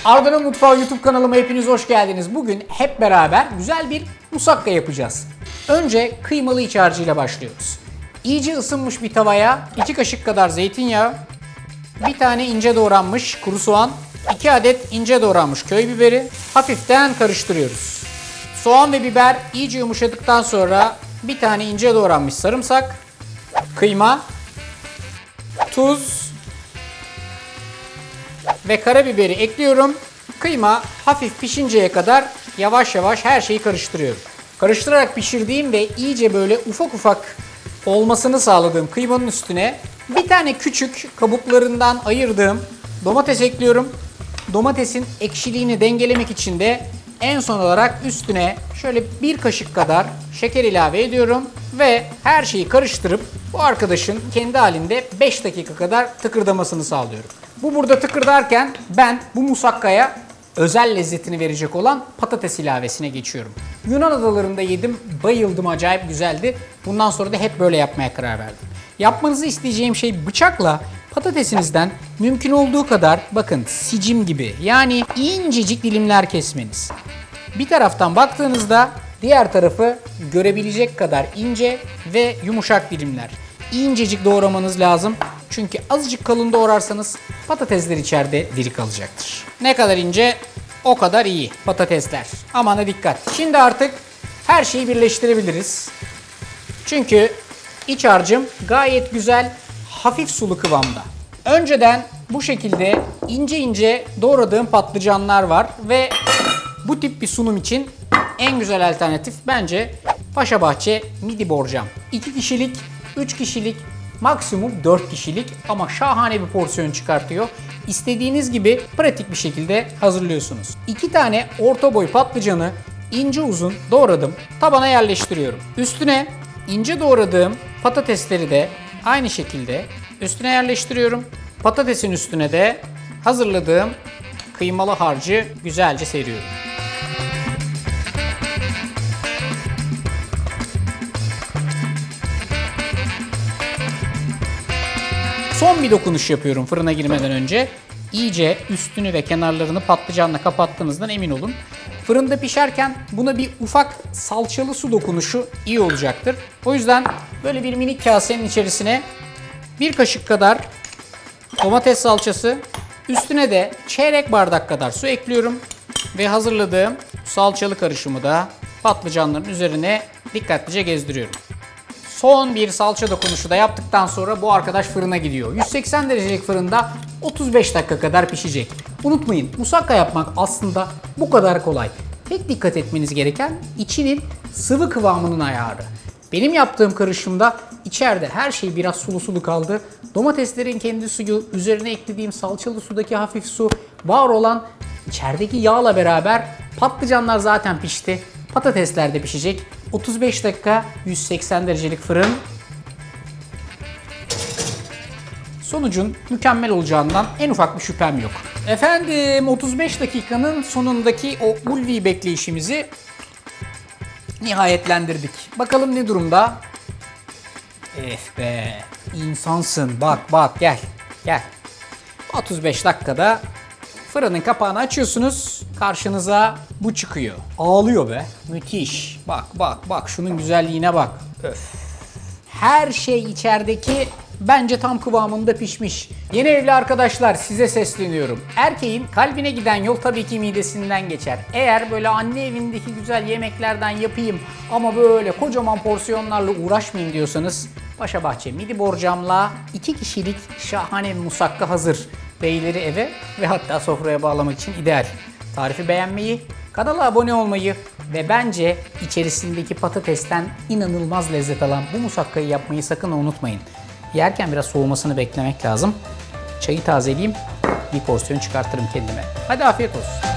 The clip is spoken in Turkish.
Arda'nın Mutfağı YouTube kanalıma hepiniz hoş geldiniz. Bugün hep beraber güzel bir musakka yapacağız. Önce kıymalı iç harcıyla başlıyoruz. İyice ısınmış bir tavaya 2 kaşık kadar zeytinyağı, 1 tane ince doğranmış kuru soğan, 2 adet ince doğranmış köy biberi hafiften karıştırıyoruz. Soğan ve biber iyice yumuşadıktan sonra 1 tane ince doğranmış sarımsak, kıyma, tuz ve karabiberi ekliyorum. Kıyma hafif pişinceye kadar yavaş yavaş her şeyi karıştırıyorum. Karıştırarak pişirdiğim ve iyice böyle ufak ufak olmasını sağladığım kıymanın üstüne bir tane küçük kabuklarından ayırdığım domates ekliyorum. Domatesin ekşiliğini dengelemek için de en son olarak üstüne şöyle 1 kaşık kadar şeker ilave ediyorum ve her şeyi karıştırıp bu arkadaşın kendi halinde 5 dakika kadar tıkırdamasını sağlıyorum. Bu burada tıkırdarken ben bu musakkaya özel lezzetini verecek olan patates ilavesine geçiyorum. Yunan adalarında yedim, bayıldım, acayip güzeldi. Bundan sonra da hep böyle yapmaya karar verdim. Yapmanızı isteyeceğim şey bıçakla patatesinizden mümkün olduğu kadar bakın sicim gibi yani incecik dilimler kesmeniz. Bir taraftan baktığınızda diğer tarafı görebilecek kadar ince ve yumuşak dilimler. İncecik doğramanız lazım. Çünkü azıcık kalın doğrarsanız patatesler içeride diri kalacaktır. Ne kadar ince o kadar iyi patatesler. Amana dikkat. Şimdi artık her şeyi birleştirebiliriz. Çünkü iç harcım gayet güzel, hafif sulu kıvamda. Önceden bu şekilde ince ince doğradığım patlıcanlar var ve bu tip bir sunum için en güzel alternatif bence Paşabahçe midi borcam. 2 kişilik, 3 kişilik, maksimum 4 kişilik ama şahane bir porsiyon çıkartıyor. İstediğiniz gibi pratik bir şekilde hazırlıyorsunuz. 2 tane orta boy patlıcanı ince uzun doğradım. Tabana yerleştiriyorum. Üstüne ince doğradığım patatesleri de aynı şekilde üstüne yerleştiriyorum. Patatesin üstüne de hazırladığım kıymalı harcı güzelce seriyorum. Son bir dokunuş yapıyorum fırına girmeden önce. İyice üstünü ve kenarlarını patlıcanla kapattığınızdan emin olun. Fırında pişerken buna bir ufak salçalı su dokunuşu iyi olacaktır. O yüzden böyle bir minik kasenin içerisine 1 kaşık kadar domates salçası, üstüne de çeyrek bardak kadar su ekliyorum. Ve hazırladığım salçalı karışımı da patlıcanların üzerine dikkatlice gezdiriyorum. Son bir salça dokunuşu da yaptıktan sonra bu arkadaş fırına gidiyor. 180 derecelik fırında 35 dakika kadar pişecek. Unutmayın, musakka yapmak aslında bu kadar kolay. Tek dikkat etmeniz gereken içinin sıvı kıvamının ayarı. Benim yaptığım karışımda içeride her şey biraz sulu sulu kaldı. Domateslerin kendi suyu, üzerine eklediğim salçalı sudaki hafif su, var olan içerideki yağla beraber patlıcanlar zaten pişti. Patatesler de pişecek. 35 dakika 180 derecelik fırın. Sonucun mükemmel olacağından en ufak bir şüphem yok. Efendim 35 dakikanın sonundaki o ulvi bekleyişimizi nihayetlendirdik. Bakalım ne durumda? Be, insansın. Bak gel. 35 dakikada fırının kapağını açıyorsunuz. Karşınıza bu çıkıyor. Ağlıyor be. Müthiş. Bak şunun güzelliğine bak. Öf. Her şey içerideki bence tam kıvamında pişmiş. Yeni evli arkadaşlar size sesleniyorum. Erkeğin kalbine giden yol tabii ki midesinden geçer. Eğer böyle anne evindeki güzel yemeklerden yapayım ama böyle kocaman porsiyonlarla uğraşmayayım diyorsanız Paşabahçe midi borcamla 2 kişilik şahane bir musakka hazır. Beyleri eve ve hatta sofraya bağlamak için ideal. Tarifi beğenmeyi, kanala abone olmayı ve bence içerisindeki patatesten inanılmaz lezzet alan bu musakkayı yapmayı sakın unutmayın. Yerken biraz soğumasını beklemek lazım. Çayı tazeleyeyim, bir porsiyon çıkartırım kendime. Hadi afiyet olsun.